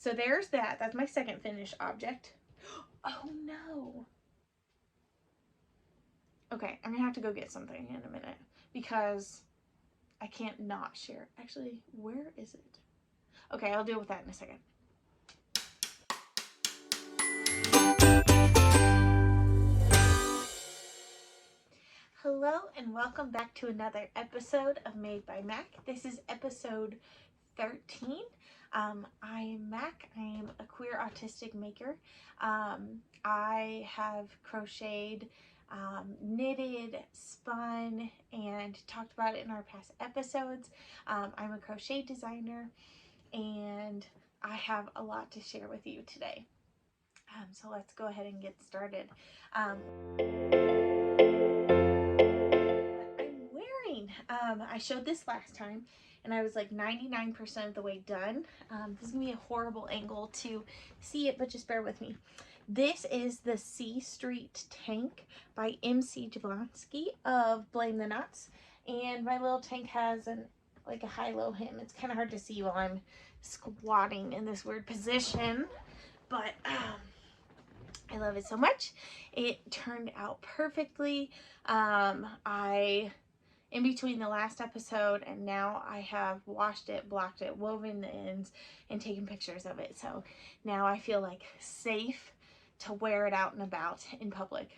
So there's that. That's my second finished object. Oh no. Okay, I'm gonna have to go get something in a minute because I can't not share. Actually, where is it? Okay, I'll deal with that in a second. Hello and welcome back to another episode of Made by Mac. This is episode 13. I am Mac. I am a queer autistic maker. I have crocheted, knitted, spun, and talked about it in our past episodes. I'm a crochet designer and I have a lot to share with you today. So let's go ahead and get started. What I'm wearing. I showed this last time and I was like 99% of the way done. This is gonna be a horrible angle to see it, but just bear with me. This is the C Street tank by MC Jablonski of BlameTheKnots. And my little tank has like a high-low hem. It's kind of hard to see while I'm squatting in this weird position, but I love it so much. It turned out perfectly. In between the last episode and now, I have washed it, blocked it, woven the ends, and taken pictures of it. So now I feel like safe to wear it out and about in public.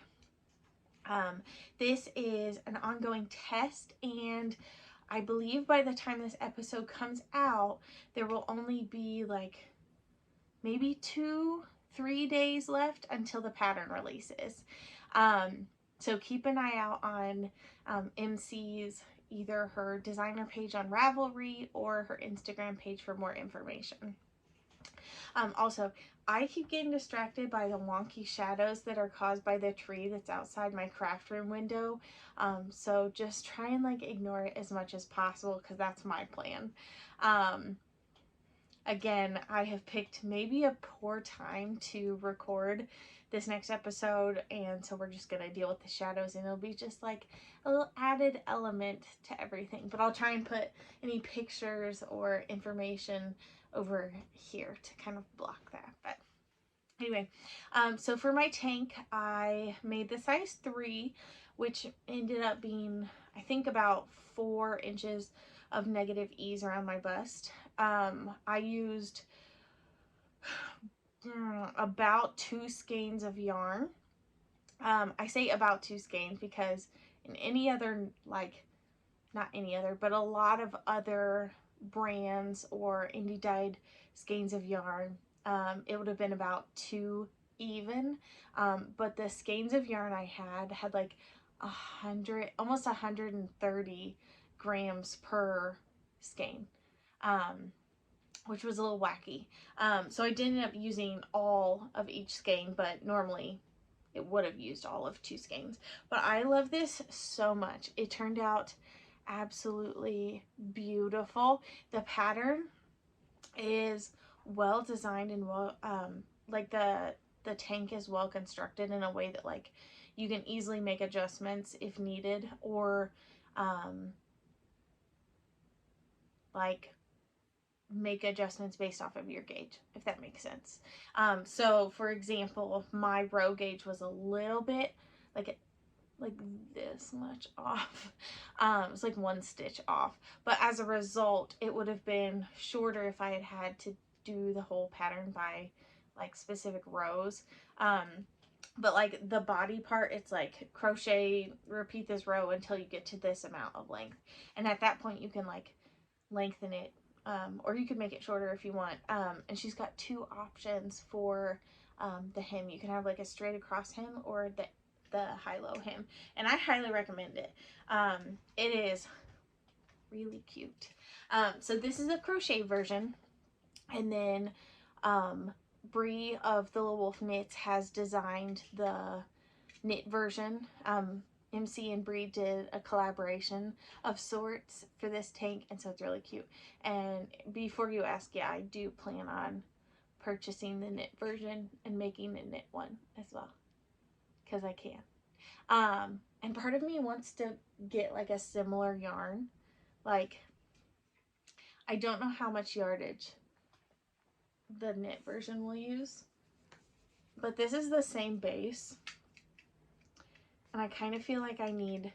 This is an ongoing test, and I believe by the time this episode comes out, there will only be like maybe 2-3 days left until the pattern releases. So keep an eye out on MC's, either her designer page on Ravelry or her Instagram page for more information. Also, I keep getting distracted by the wonky shadows that are caused by the tree that's outside my craft room window. So just try and like ignore it as much as possible because that's my plan. Again, I have picked maybe a poor time to record this next episode, and so we're just gonna deal with the shadows, and it'll be just like a little added element to everything. But I'll try and put any pictures or information over here to kind of block that. But anyway, so for my tank, I made the size 3, which ended up being, I think, about 4 inches of negative ease around my bust. I used about 2 skeins of yarn. I say about 2 skeins because in any other, like, not any other, but a lot of other brands or indie dyed skeins of yarn, it would have been about 2 even. But the skeins of yarn I had like 100, almost 130 grams per skein, which was a little wacky. So I did end up using all of each skein, but normally it would have used all of 2 skeins. But I love this so much. It turned out absolutely beautiful. The pattern is well designed and well, like the tank is well constructed in a way that like you can easily make adjustments if needed, or like make adjustments based off of your gauge, if that makes sense. So for example, my row gauge was a little bit like this much off. It's like 1 stitch off, but as a result it would have been shorter if I had had to do the whole pattern by like specific rows. But like the body part, it's like crochet, repeat this row until you get to this amount of length, and at that point you can like lengthen it, or you can make it shorter if you want. And she's got 2 options for the hem. You can have like a straight across hem or the high-low hem, and I highly recommend it. It is really cute. So this is a crochet version, and then Bree of the Little Wolf Knits has designed the knit version. MC and Bree did a collaboration of sorts for this tank, and so it's really cute. And before you ask, yeah, I do plan on purchasing the knit version and making a knit one as well, because I can. And part of me wants to get like a similar yarn. Like, I don't know how much yardage the knit version we'll use. But this is the same base. And I kind of feel like I need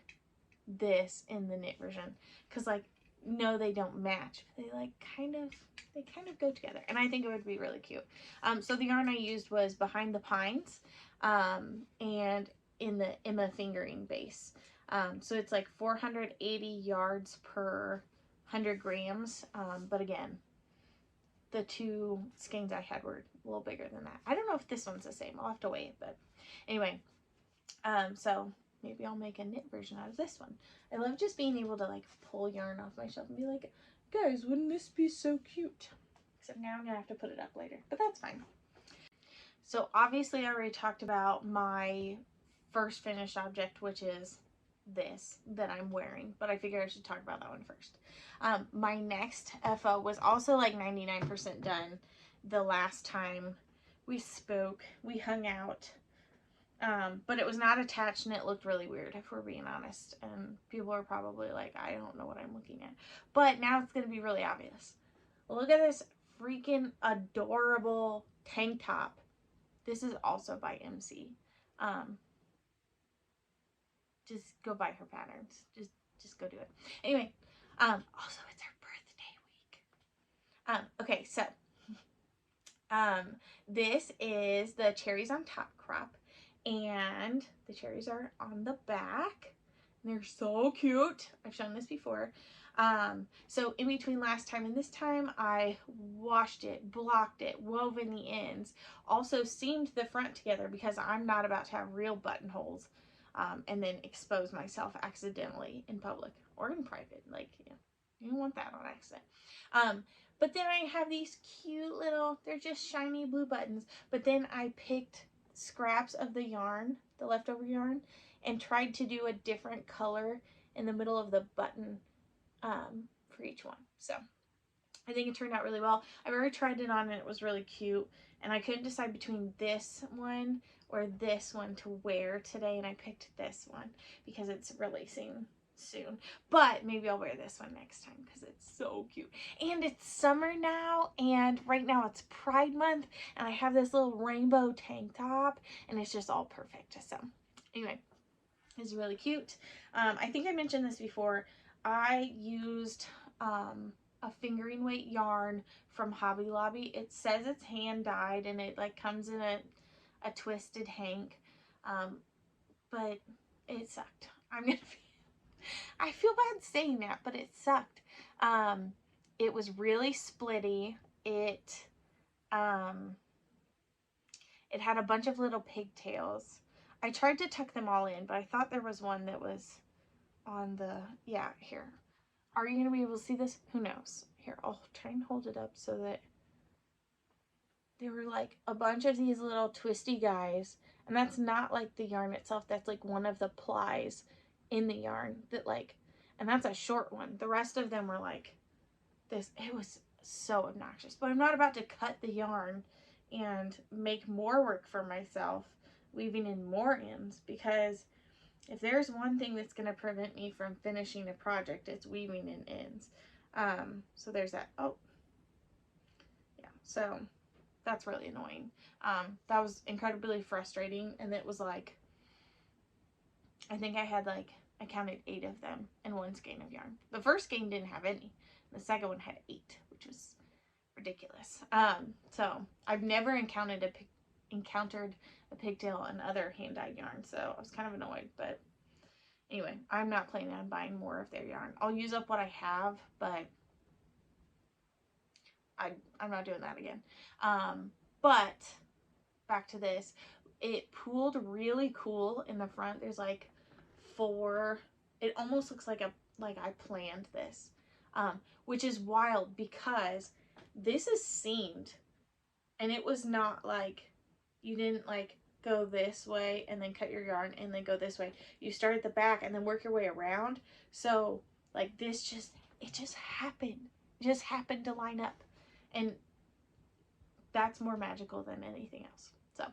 this in the knit version. Because, like, no, they don't match. They, like, kind of go together. And I think it would be really cute. So the yarn I used was Behind the Pines. And in the Emma fingering base. So it's like 480 yards per 100 grams. But again, the two skeins I had were a little bigger than that. I don't know if this one's the same. I'll have to weigh it, but anyway. So maybe I'll make a knit version out of this one. I love just being able to like pull yarn off my shelf and be like, guys, wouldn't this be so cute? Except now I'm gonna have to put it up later, but that's fine. So obviously I already talked about my first finished object, which is this that I'm wearing, but I figured I should talk about that one first. My next FO was also like 99% done the last time we spoke. We hung out, but it was not attached and it looked really weird, if we're being honest, and people are probably like, I don't know what I'm looking at, but now it's going to be really obvious. Look at this freaking adorable tank top. This is also by MC. Just go buy her patterns. Just go do it. Anyway, also it's her birthday week. Okay, so this is the Cherries on top crop, and the cherries are on the back. And they're so cute. I've shown this before. So in between last time and this time, I washed it, blocked it, woven the ends, also seamed the front together because I'm not about to have real buttonholes. And then expose myself accidentally in public or in private. Like, you know, you don't want that on accident. But then I have these cute little, they're just shiny blue buttons. But then I picked scraps of the yarn, the leftover yarn, and tried to do a different color in the middle of the button for each one. So I think it turned out really well. I've already tried it on and it was really cute. And I couldn't decide between this one or this one to wear today, and I picked this one because it's releasing soon. But maybe I'll wear this one next time because it's so cute. And it's summer now, and right now it's Pride Month, and I have this little rainbow tank top, and it's just all perfect. So anyway, it's really cute. I think I mentioned this before. I used a fingering weight yarn from Hobby Lobby. It says it's hand dyed and it like comes in a twisted hank, but it sucked. I feel bad saying that, but it sucked. It was really splitty. It had a bunch of little pigtails. I tried to tuck them all in, but I thought there was one that was on the, yeah, here. Are you going to be able to see this? Who knows? Here, I'll try and hold it up so that there were like a bunch of these little twisty guys. And that's not like the yarn itself. That's like one of the plies in the yarn that like, and that's a short one. The rest of them were like this. It was so obnoxious. But I'm not about to cut the yarn and make more work for myself weaving in more ends, because if there's one thing that's going to prevent me from finishing a project, it's weaving in ends. So there's that. Oh, yeah. So that's really annoying. That was incredibly frustrating. And it was like, I think I had like, I counted 8 of them in one skein of yarn. The first skein didn't have any. The second one had 8, which was ridiculous. So I've never encountered a pigtail and other hand-dyed yarn, so I was kind of annoyed. But anyway, I'm not planning on buying more of their yarn. I'll use up what I have, but I'm not doing that again. But back to this, it pooled really cool in the front. There's like 4, it almost looks like I planned this, which is wild because this is seamed, and it was not like, you didn't like go this way and then cut your yarn and then go this way. You start at the back and then work your way around. So like this it just happened. It just happened to line up. And that's more magical than anything else. So,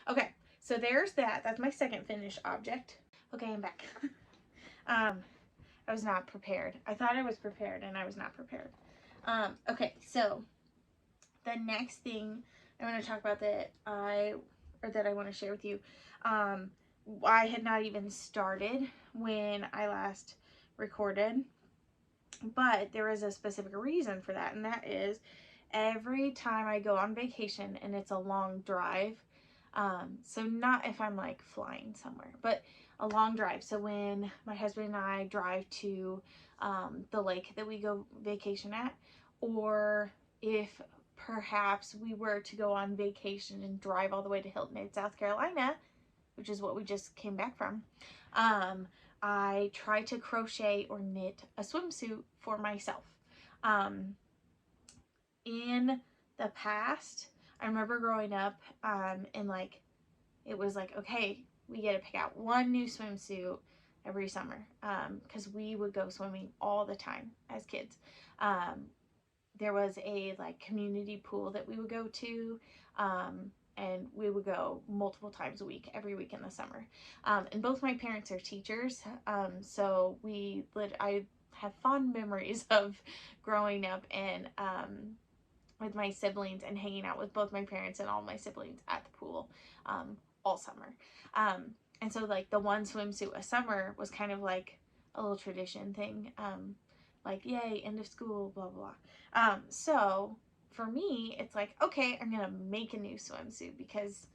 okay. So there's that. That's my second finished object. Okay, I'm back. I was not prepared. I thought I was prepared and I was not prepared. Okay, so The next thing I want to talk about that I want to share with you, I had not even started when I last recorded, but there is a specific reason for that, and that is every time I go on vacation and it's a long drive, so not if I'm like flying somewhere, but a long drive. So when my husband and I drive to the lake that we go vacation at, or if perhaps we were to go on vacation and drive all the way to Hilton Head, South Carolina, which is what we just came back from, I try to crochet or knit a swimsuit for myself. In the past, I remember growing up, and like, it was like, okay, we get to pick out one new swimsuit every summer, because we would go swimming all the time as kids. There was a like community pool that we would go to, and we would go multiple times a week, every week in the summer. And both my parents are teachers, so I have fond memories of growing up and with my siblings and hanging out with both my parents and all my siblings at the pool all summer. And so like the one swimsuit a summer was kind of like a little tradition thing, like yay, end of school, blah blah blah. So for me, it's like, okay, I'm gonna make a new swimsuit because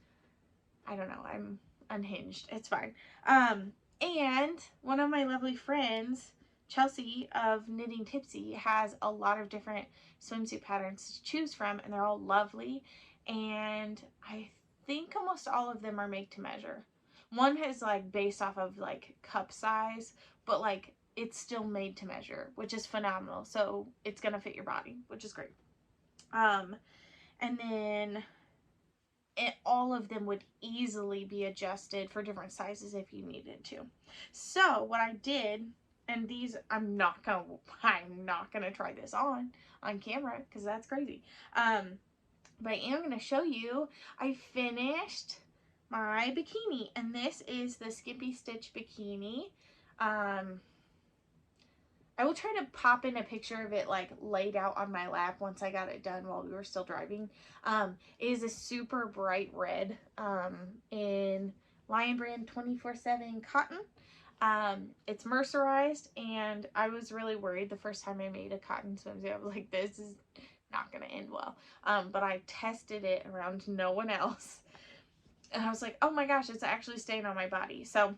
I don't know, I'm unhinged. It's fine. And one of my lovely friends, Chelsea of KnittingTipsy, has a lot of different swimsuit patterns to choose from, and they're all lovely. And I think almost all of them are made to measure. One is like based off of like cup size, but like it's still made to measure, which is phenomenal. So it's gonna fit your body, which is great. And then all of them would easily be adjusted for different sizes if you needed to. So what I did, and these I'm not gonna try this on camera because that's crazy. But I am gonna show you. I finished my bikini, and this is the Skimpy Stitch bikini. I will try to pop in a picture of it like laid out on my lap once I got it done while we were still driving. It is a super bright red in Lion Brand 24/7 cotton. It's mercerized, and I was really worried the first time I made a cotton swimsuit. I was like, this is not going to end well. But I tested it around no one else, and I was like, oh my gosh, it's actually staying on my body. So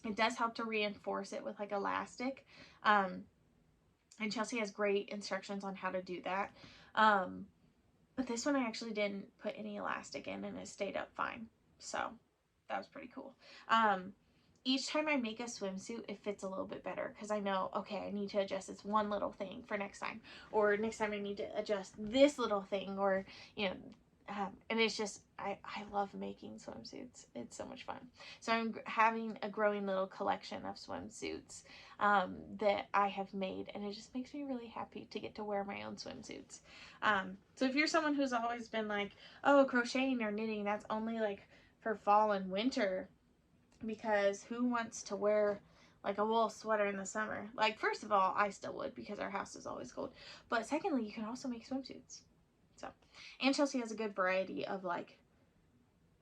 it does help to reinforce it with like elastic. And Chelsea has great instructions on how to do that. But this one I actually didn't put any elastic in, and it stayed up fine. So that was pretty cool. Each time I make a swimsuit, it fits a little bit better because I know, okay, I need to adjust this one little thing for next time, or next time I need to adjust this little thing, or, you know, and it's just, I love making swimsuits. It's so much fun. So I'm having a growing little collection of swimsuits that I have made, and it just makes me really happy to get to wear my own swimsuits. So if you're someone who's always been like, oh, crocheting or knitting, that's only like for fall and winter, because who wants to wear like a wool sweater in the summer? Like, first of all, I still would because our house is always cold. But secondly, you can also make swimsuits. So, and Chelsea has a good variety of like,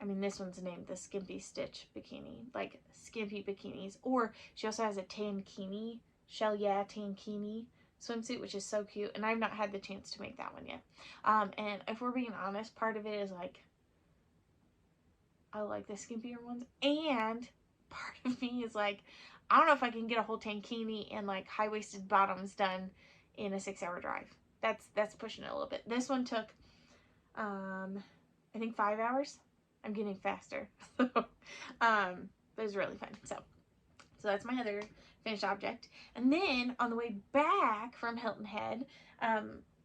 I mean, this one's named the Skimpy Stitch bikini, like skimpy bikinis. Or she also has a tankini, tankini swimsuit, which is so cute. And I've not had the chance to make that one yet. And if we're being honest, part of it is like, I like the skimpier ones. And part of me is like, I don't know if I can get a whole tankini and like high-waisted bottoms done in a 6-hour drive. That's pushing it a little bit. This one took, I think 5 hours. I'm getting faster. But it was really fun. So that's my other finished object. And then on the way back from Hilton Head,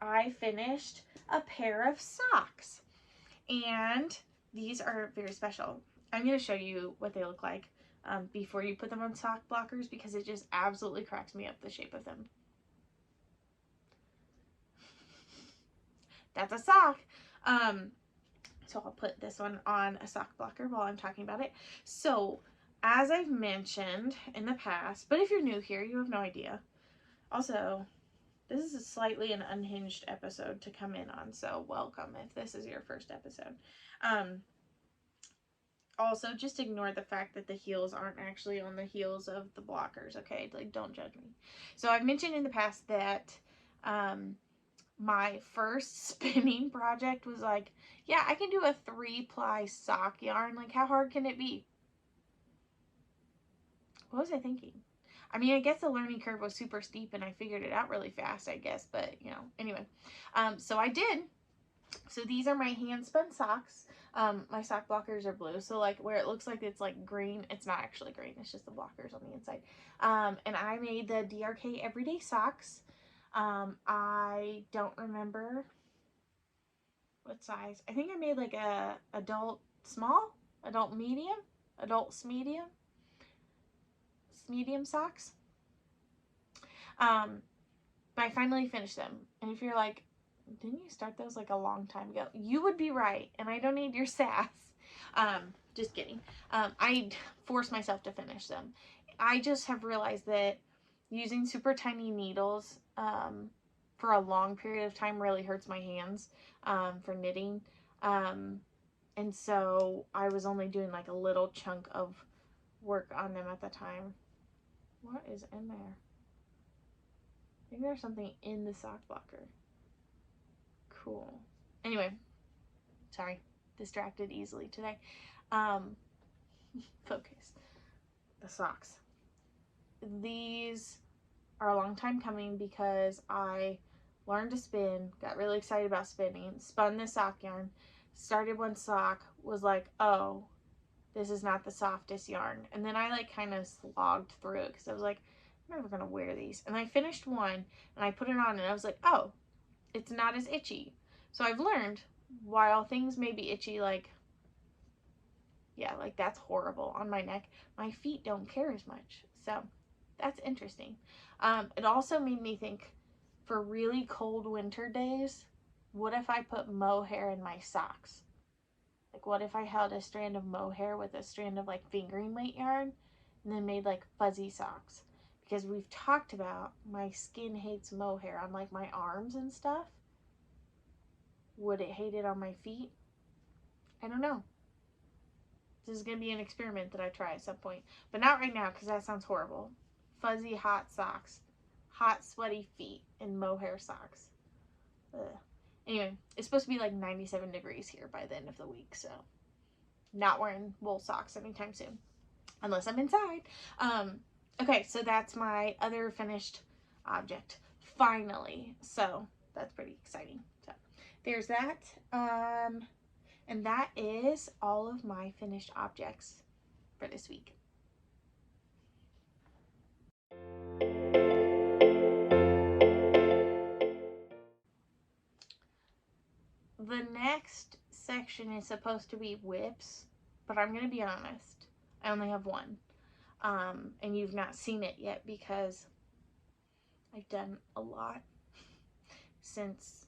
I finished a pair of socks. And these are very special. I'm going to show you what they look like before you put them on sock blockers, because it just absolutely cracks me up, the shape of them. That's a sock. So I'll put this one on a sock blocker while I'm talking about it. So as I've mentioned in the past, but if you're new here, you have no idea. Also, This is a slightly an unhinged episode to come in on, so welcome if this is your first episode. Also, just ignore the fact that the heels aren't actually on the heels of the blockers, okay? Like, don't judge me. So I've mentioned in the past that my first spinning project was like, yeah, I can do a 3-ply sock yarn. Like, how hard can it be? What was I thinking? I mean, I guess the learning curve was super steep and I figured it out really fast, I guess. But, you know, anyway. So I did. So these are my hand spun socks. My sock blockers are blue. So like where it looks like it's like green, it's not actually green. It's just the blockers on the inside. And I made the DRK Everyday Socks. I don't remember what size. I think I made like a adult small, adult medium, adult Smedium socks. But I finally finished them. And if you're like, didn't you start those like a long time ago? You would be right, and I don't need your sass. Just kidding. I forced myself to finish them. I just have realized that using super tiny needles for a long period of time really hurts my hands for knitting. And so I was only doing like a little chunk of work on them at the time. What is in there? I think there's something in the sock blocker. Cool. Anyway, sorry, distracted easily today. Focus. The socks. These are a long time coming because I learned to spin, got really excited about spinning, spun the sock yarn, started one sock, was like, oh, this is not the softest yarn. And then I like kind of slogged through it because I was like, I'm never going to wear these. And I finished one and I put it on and I was like, oh, it's not as itchy. So I've learned while things may be itchy, like, yeah, like that's horrible on my neck, my feet don't care as much. So that's interesting. It also made me think, for really cold winter days, what if I put mohair in my socks? Like, what if I held a strand of mohair with a strand of like fingering weight yarn and then made like fuzzy socks? Because we've talked about my skin hates mohair on like my arms and stuff. Would it hate it on my feet? I don't know. This is going to be an experiment that I try at some point. But not right now because that sounds horrible. Fuzzy, hot socks. Hot, sweaty feet in mohair socks. Ugh. Anyway, it's supposed to be like 97 degrees here by the end of the week. So, not wearing wool socks anytime soon. Unless I'm inside. Okay, so that's my other finished object. Finally. So, that's pretty exciting. So, there's that. And that is all of my finished objects for this week. The next section is supposed to be whips, but I'm going to be honest, I only have one. And you've not seen it yet because I've done a lot since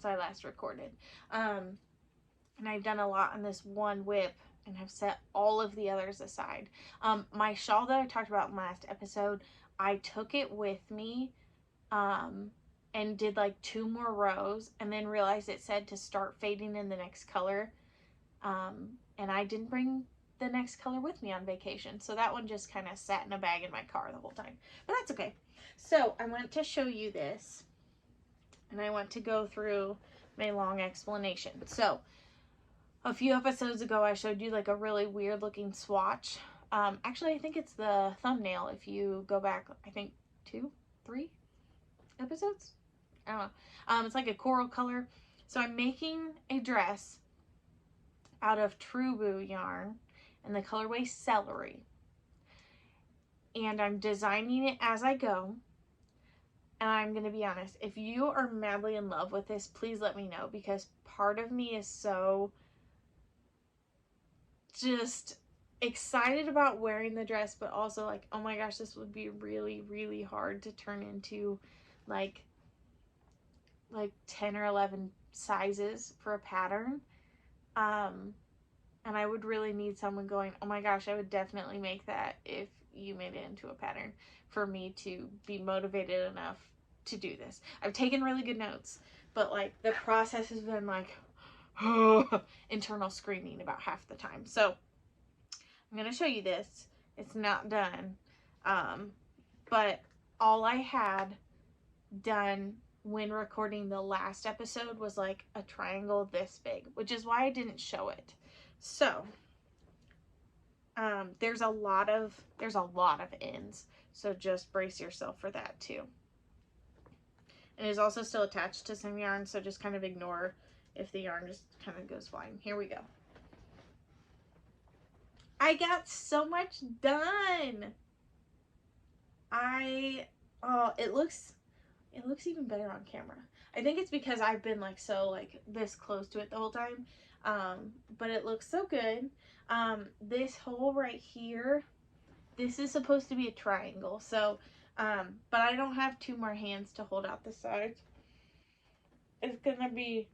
I last recorded. And I've done a lot on this one whip and have set all of the others aside. My shawl that I talked about in last episode, I took it with me and did like 2 more rows and then realized it said to start fading in the next color. And I didn't bring the next color with me on vacation. So that one just kind of sat in a bag in my car the whole time. But that's okay. So I want to show you this. And I want to go through my long explanation. So a few episodes ago, I showed you like a really weird looking swatch. Actually, I think it's the thumbnail if you go back, I think 2, 3 episodes? I don't know. It's like a coral color. So I'm making a dress out of True Boo yarn and the colorway Celery. And I'm designing it as I go. And I'm going to be honest, if you are madly in love with this, please let me know, because part of me is so just excited about wearing the dress, but also like, oh my gosh, this would be really, really hard to turn into like 10 or 11 sizes for a pattern. And I would really need someone going, oh my gosh, I would definitely make that if you made it into a pattern, for me to be motivated enough to do this. I've taken really good notes, but like the process has been like internal screaming about half the time. So I'm going to show you this. It's not done. But all I had done when recording the last episode was like a triangle this big, which is why I didn't show it. So there's a lot of ends, so just brace yourself for that too. And it is also still attached to some yarn, so just kind of ignore if the yarn just kind of goes flying. Here we go. I got so much done. It looks even better on camera. I think it's because I've been like so like this close to it the whole time. But it looks so good. This hole right here, this is supposed to be a triangle. So, but I don't have 2 more hands to hold out the sides. It's gonna be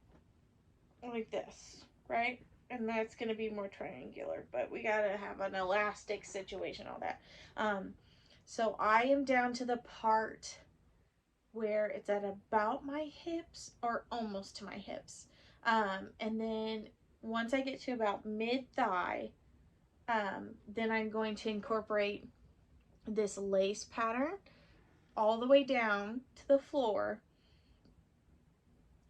like this, right? And that's gonna be more triangular, but we gotta have an elastic situation, all that. So I am down to the part where it's at about my hips or almost to my hips. And then once I get to about mid-thigh, then I'm going to incorporate this lace pattern all the way down to the floor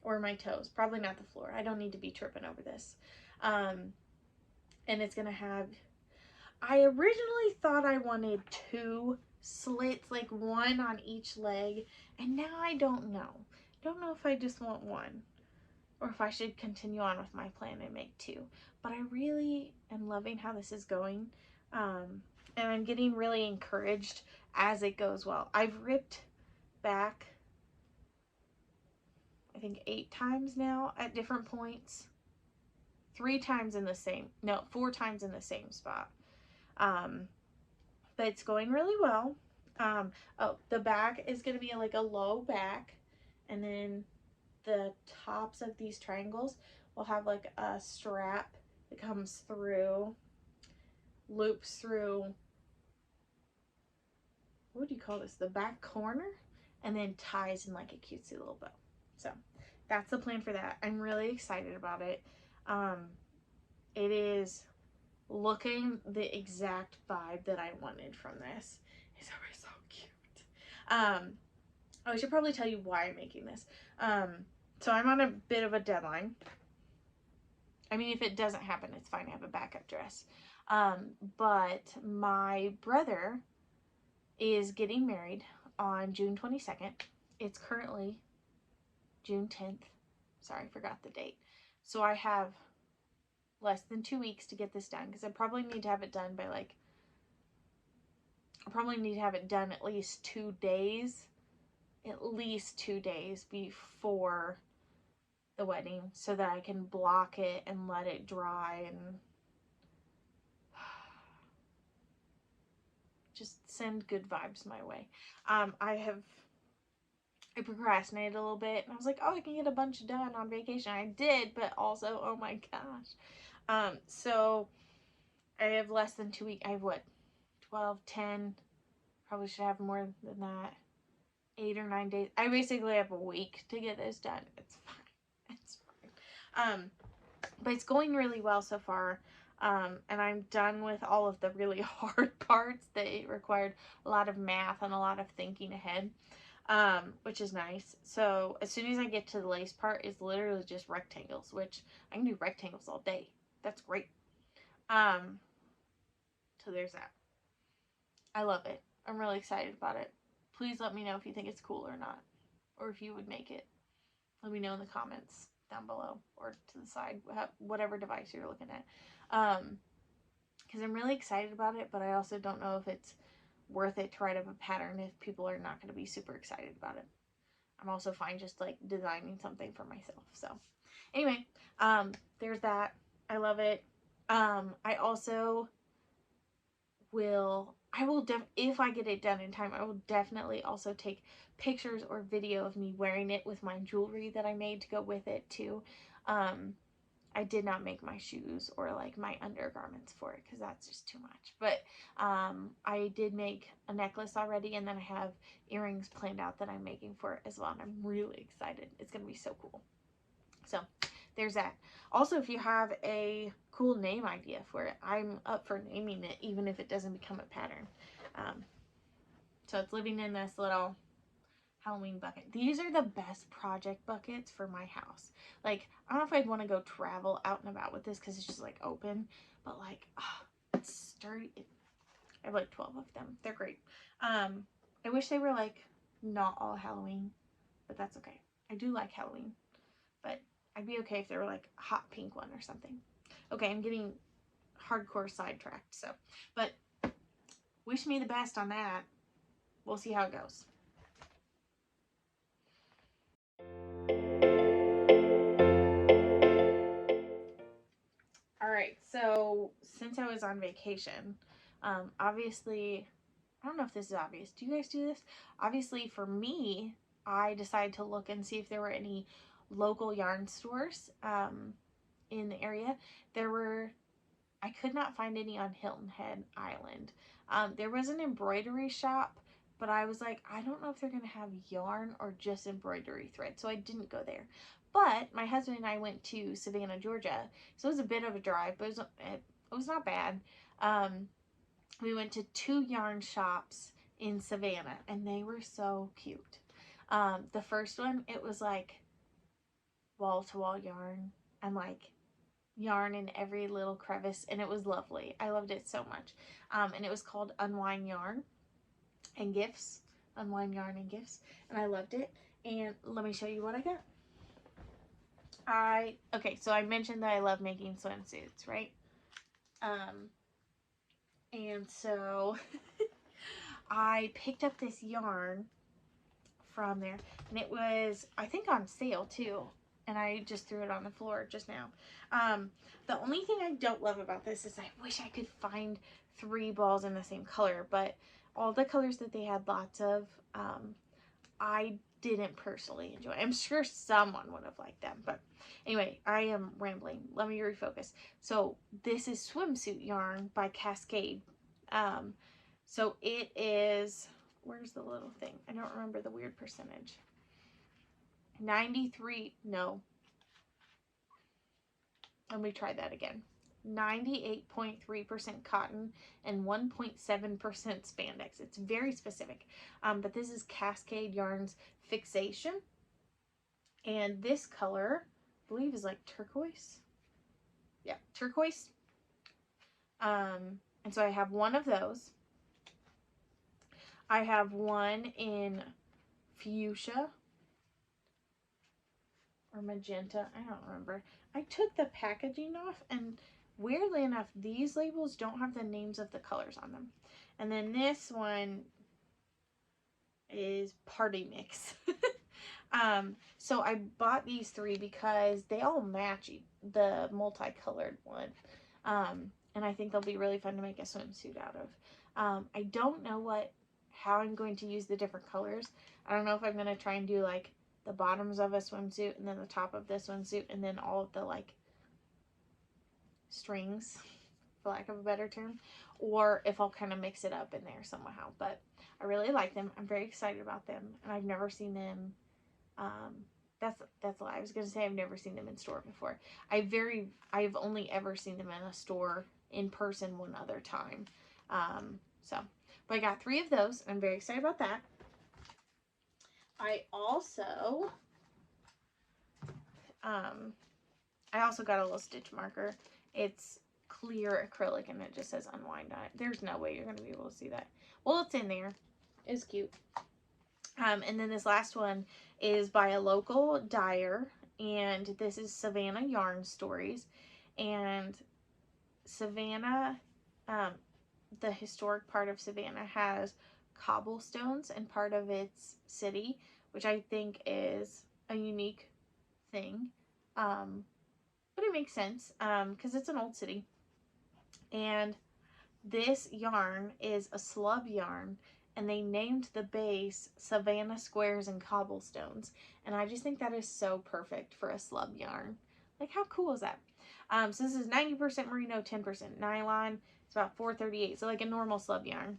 or my toes. Probably not the floor. I don't need to be tripping over this. And it's going to have, I originally thought I wanted 2 slits, like 1 on each leg, and now I don't know. Don't know if I just want 1 or if I should continue on with my plan and make 2. But I really am loving how this is going, and I'm getting really encouraged as it goes well. I've ripped back, I think 8 times now at different points. 4 times in the same spot. But it's going really well. Oh, the back is going to be like a low back, and then the tops of these triangles will have like a strap that comes through, loops through, what do you call this? The back corner, and then ties in like a cutesy little bow. So that's the plan for that. I'm really excited about it. It is looking the exact vibe that I wanted from this. It's always so cute. I should probably tell you why I'm making this. So I'm on a bit of a deadline. I mean, if it doesn't happen, it's fine. I have a backup dress. But my brother is getting married on June 22nd. It's currently June 10th. Sorry, I forgot the date. So I have less than 2 weeks to get this done, because I probably need to have it done by like, I probably need to have it done at least 2 days, before the wedding, so that I can block it and let it dry and just send good vibes my way. I procrastinated a little bit, and I was like, oh, I can get a bunch done on vacation. I did, but also, oh my gosh. So I have less than 2 weeks. I have what, 12, 10, probably should have more than that, 8 or 9 days. I basically have a week to get this done. It's fine. It's fine. But it's going really well so far. And I'm done with all of the really hard parts that it required a lot of math and a lot of thinking ahead, which is nice. So as soon as I get to the lace part, it's literally just rectangles, which I can do rectangles all day. That's great. So there's that. I love it. I'm really excited about it. Please let me know if you think it's cool or not, or if you would make it. Let me know in the comments down below or to the side, whatever device you're looking at. Because I'm really excited about it, but I also don't know if it's worth it to write up a pattern if people are not going to be super excited about it. I'm also fine just like designing something for myself. So anyway, there's that. I love it. I also will, if I get it done in time, I will definitely also take pictures or video of me wearing it with my jewelry that I made to go with it too. I did not make my shoes or like my undergarments for it because that's just too much. But I did make a necklace already, and then I have earrings planned out that I'm making for it as well, and I'm really excited. It's gonna be so cool. So there's that. Also, if you have a cool name idea for it, I'm up for naming it even if it doesn't become a pattern. So it's living in this little Halloween bucket. These are the best project buckets for my house. Like, I don't know if I'd want to go travel out and about with this because it's just like open, but like, oh, it's sturdy. I have like 12 of them. They're great. I wish they were like not all Halloween, but that's okay. I do like Halloween, but I'd be okay if they were like a hot pink one or something. Okay, I'm getting hardcore sidetracked, so, but wish me the best on that. We'll see how it goes. Alright, so since I was on vacation, obviously, I don't know if this is obvious. Do you guys do this? Obviously, for me, I decided to look and see if there were any local yarn stores in the area. I could not find any on Hilton Head Island. There was an embroidery shop, but I was like, I don't know if they're going to have yarn or just embroidery thread, so I didn't go there. But my husband and I went to Savannah, Georgia, so it was a bit of a drive, but it was not bad. We went to 2 yarn shops in Savannah, and they were so cute. The first one, it was like wall-to-wall yarn and like yarn in every little crevice, and it was lovely. I loved it so much. And it was called Unwind Yarn and Gifts. Unwind Yarn and Gifts, and I loved it. And let me show you what I got. Okay, so I mentioned that I love making swimsuits, right? And so I picked up this yarn from there, and it was, I think, on sale too, and I just threw it on the floor just now. The only thing I don't love about this is I wish I could find 3 balls in the same color, but all the colors that they had lots of, I didn't personally enjoy. I'm sure someone would have liked them, but anyway, I am rambling. Let me refocus. So this is swimsuit yarn by Cascade. So it is, where's the little thing? I don't remember the weird percentage. 93, no. Let me try that again. 98.3% cotton and 1.7% spandex. It's very specific. But this is Cascade Yarns Fixation. And this color, I believe, is like turquoise. Yeah, turquoise. And so I have one of those. I have one in fuchsia or magenta. I don't remember. I took the packaging off, and weirdly enough, these labels don't have the names of the colors on them. And then this one is Party Mix. So I bought these 3 because they all match the multicolored one. And I think they'll be really fun to make a swimsuit out of. I don't know how I'm going to use the different colors. I don't know if I'm going to try and do like the bottoms of a swimsuit and then the top of this swimsuit and then all of the like strings, for lack of a better term, or if I'll kind of mix it up in there somehow. But I really like them. I'm very excited about them, and I've never seen them. That's a lie. I was gonna say I've never seen them in store before. I've only ever seen them in a store in person one other time. But I got 3 of those, and I'm very excited about that. I also got a little stitch marker. It's clear acrylic, and it just says Unwind on it. There's no way you're going to be able to see that. Well, it's in there. It's cute. And then this last one is by a local dyer, and this is Savannah Yarn Stories. And Savannah, the historic part of Savannah has cobblestones in part of its city, which I think is a unique thing. But it makes sense because it's an old city. And this yarn is a slub yarn, and they named the base Savannah Squares and Cobblestones. And I just think that is so perfect for a slub yarn. Like, how cool is that? So this is 90% merino, 10% nylon. It's about $4.38, so like a normal slub yarn.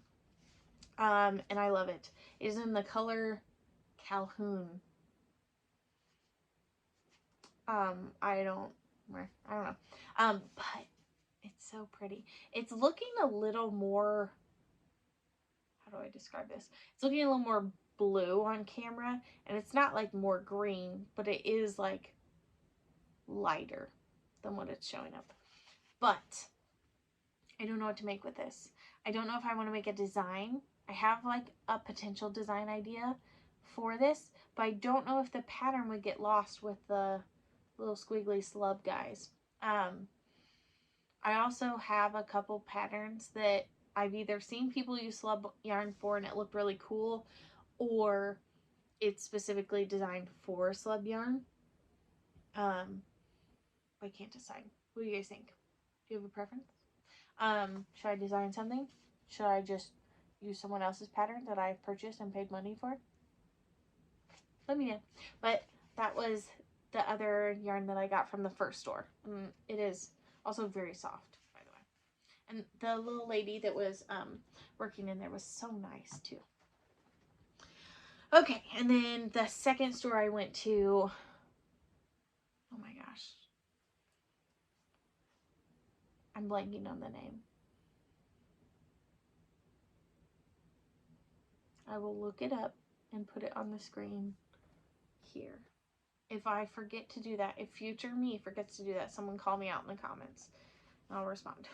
And I love it. It is in the color Calhoun. I don't know. But it's so pretty. It's looking a little more, how do I describe this? It's looking a little more blue on camera, and it's not like more green, but it is like lighter than what it's showing up. But I don't know what to make with this. I don't know if I want to make a design. I have like a potential design idea for this, but I don't know if the pattern would get lost with the little squiggly slub guys. I also have a couple patterns that I've either seen people use slub yarn for and it looked really cool, or it's specifically designed for slub yarn. I can't decide. What do you guys think? Do you have a preference? Should I design something? Should I just use someone else's pattern that I've purchased and paid money for? Let me know. But that was the other yarn that I got from the first store. It is also very soft, by the way. And the little lady that was working in there was so nice too. Okay, and then the second store I went to, oh my gosh, I'm blanking on the name. I will look it up and put it on the screen here. If I forget to do that, if future me forgets to do that, someone call me out in the comments and I'll respond.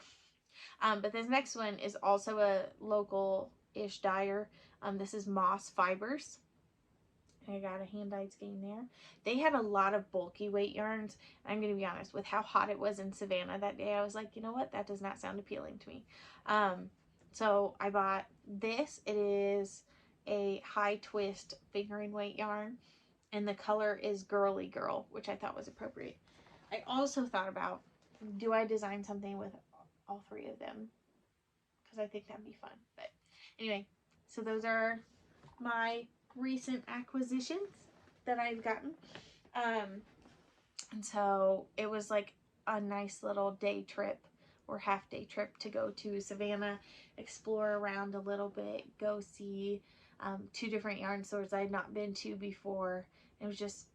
But this next one is also a local-ish dyer. This is Moss Fibers. I got a hand-dyed skein there. They had a lot of bulky weight yarns. I'm going to be honest, with how hot it was in Savannah that day, I was like, you know what? That does not sound appealing to me. So I bought this. It is a high twist fingering weight yarn, and the color is Girly Girl, which I thought was appropriate. I also thought about, do I design something with all three of them? Because I think that'd be fun. But anyway, so those are my recent acquisitions that I've gotten. And so it was like a nice little day trip or half day trip to go to Savannah, explore around a little bit, go see 2 different yarn stores I had not been to before. It was just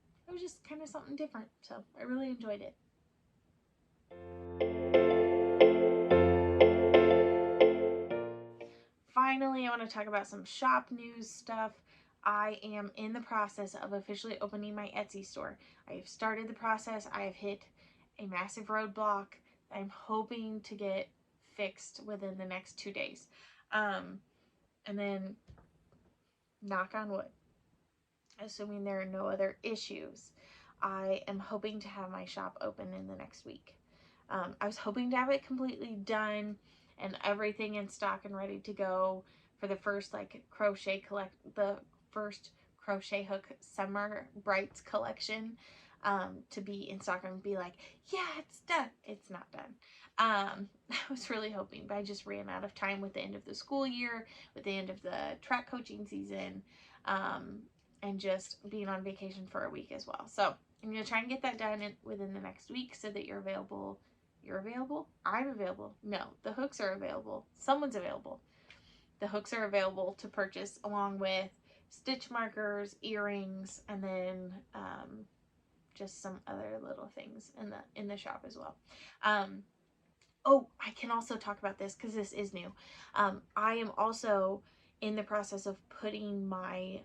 kind of something different. So I really enjoyed it. Finally, I want to talk about some shop news stuff. I am in the process of officially opening my Etsy store. I have started the process. I have hit a massive roadblock I'm hoping to get fixed within the next 2 days. And then, knock on wood, assuming there are no other issues, I am hoping to have my shop open in the next week. I was hoping to have it completely done and everything in stock and ready to go for the first first crochet hook summer brights collection to be in stock and be like, yeah, it's done. It's not done. I was really hoping, but I just ran out of time with the end of the school year, with the end of the track coaching season, and just being on vacation for a week as well. So I'm going to try and get that done within the next week so that you're available. You're available? I'm available. No, the hooks are available. Someone's available. The hooks are available to purchase along with stitch markers, earrings, and then just some other little things in the shop as well. Oh, I can also talk about this because this is new. I am also in the process of putting my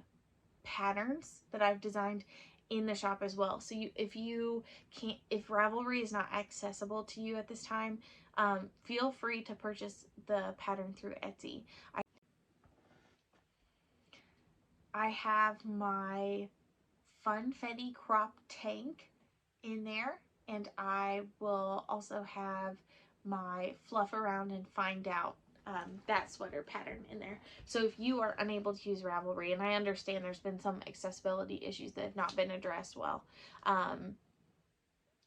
patterns that I've designed in the shop as well. So if Ravelry is not accessible to you at this time, feel free to purchase the pattern through Etsy. I have my Funfetti crop tank in there, and I will also have my fluff around and find out that sweater pattern in there. So if you are unable to use Ravelry, and I understand there's been some accessibility issues that have not been addressed well, I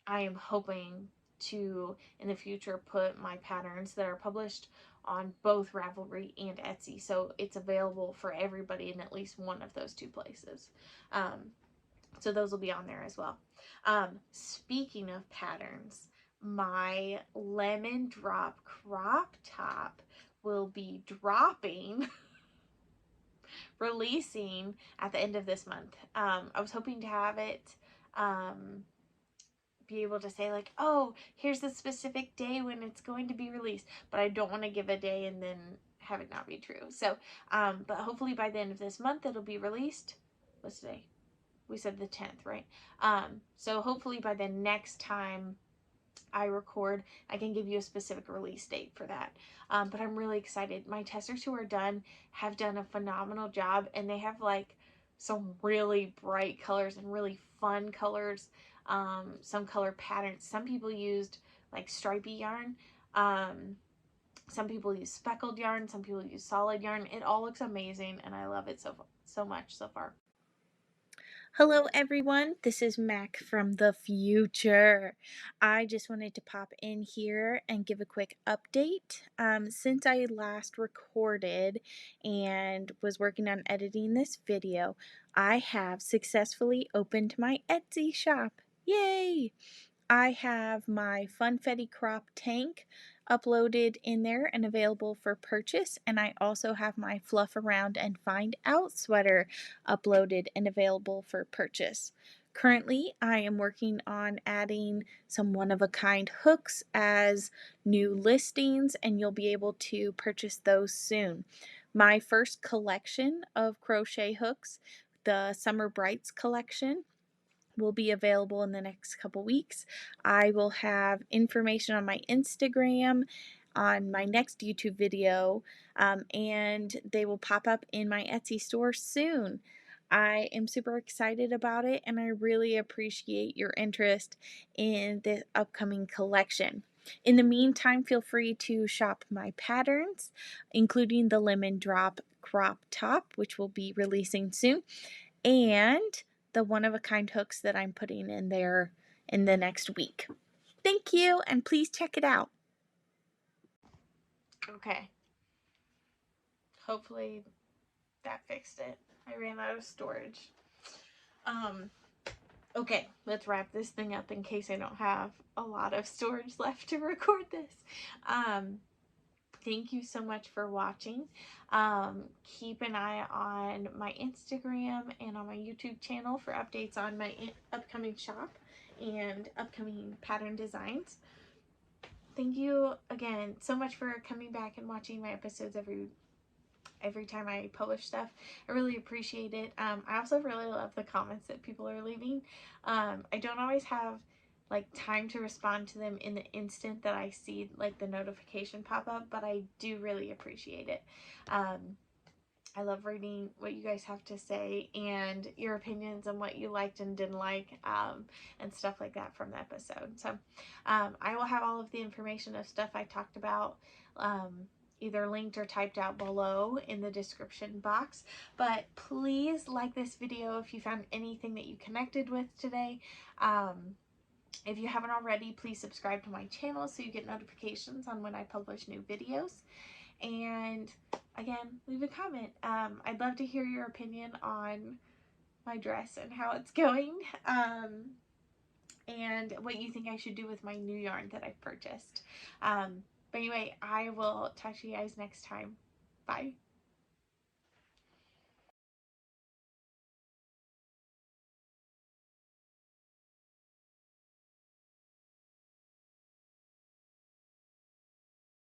am hoping to in the future put my patterns that are published on both Ravelry and Etsy, so it's available for everybody in at least one of those 2 places. So those will be on there as well. Speaking of patterns, my lemon drop crop top will be dropping, releasing at the end of this month. I was hoping to have it, be able to say like, oh, here's the specific day when it's going to be released, but I don't want to give a day and then have it not be true. So, but hopefully by the end of this month, it'll be released. What's today? We said the 10th, right? So hopefully by the next time I record, I can give you a specific release date for that. But I'm really excited. My testers who are done have done a phenomenal job, and they have like some really bright colors and really fun colors, some color patterns. Some people used like stripy yarn. Some people use speckled yarn. Some people use solid yarn. It all looks amazing, and I love it so much so far. Hello everyone, this is Mac from the future. I just wanted to pop in here and give a quick update. Since I last recorded and was working on editing this video, I have successfully opened my Etsy shop. Yay! I have my Funfetti crop tank uploaded in there and available for purchase, and I also have my Fluff Around and Find Out sweater uploaded and available for purchase. Currently, I am working on adding some one-of-a-kind hooks as new listings, and you'll be able to purchase those soon. My first collection of crochet hooks, the Summer Brights collection, will be available in the next couple weeks. I will have information on my Instagram, on my next YouTube video, and they will pop up in my Etsy store soon. I am super excited about it, and I really appreciate your interest in the upcoming collection. In the meantime, feel free to shop my patterns, including the lemon drop crop top, which will be releasing soon, and the one-of-a-kind hooks that I'm putting in there in the next week. Thank you, and please check it out. Okay. Hopefully that fixed it. I ran out of storage. Okay, let's wrap this thing up in case I don't have a lot of storage left to record this. Thank you so much for watching. Keep an eye on my Instagram and on my YouTube channel for updates on my upcoming shop and upcoming pattern designs. Thank you again so much for coming back and watching my episodes every time I publish stuff. I really appreciate it. I also really love the comments that people are leaving. I don't always have like time to respond to them in the instant that I see like the notification pop up, but I do really appreciate it. I love reading what you guys have to say and your opinions on what you liked and didn't like, and stuff like that from the episode. So I will have all of the information of stuff I talked about either linked or typed out below in the description box. But please like this video if you found anything that you connected with today. If you haven't already, please subscribe to my channel so you get notifications on when I publish new videos. And again, leave a comment. I'd love to hear your opinion on my dress and how it's going, and what you think I should do with my new yarn that I've purchased. But anyway, I will talk to you guys next time. Bye.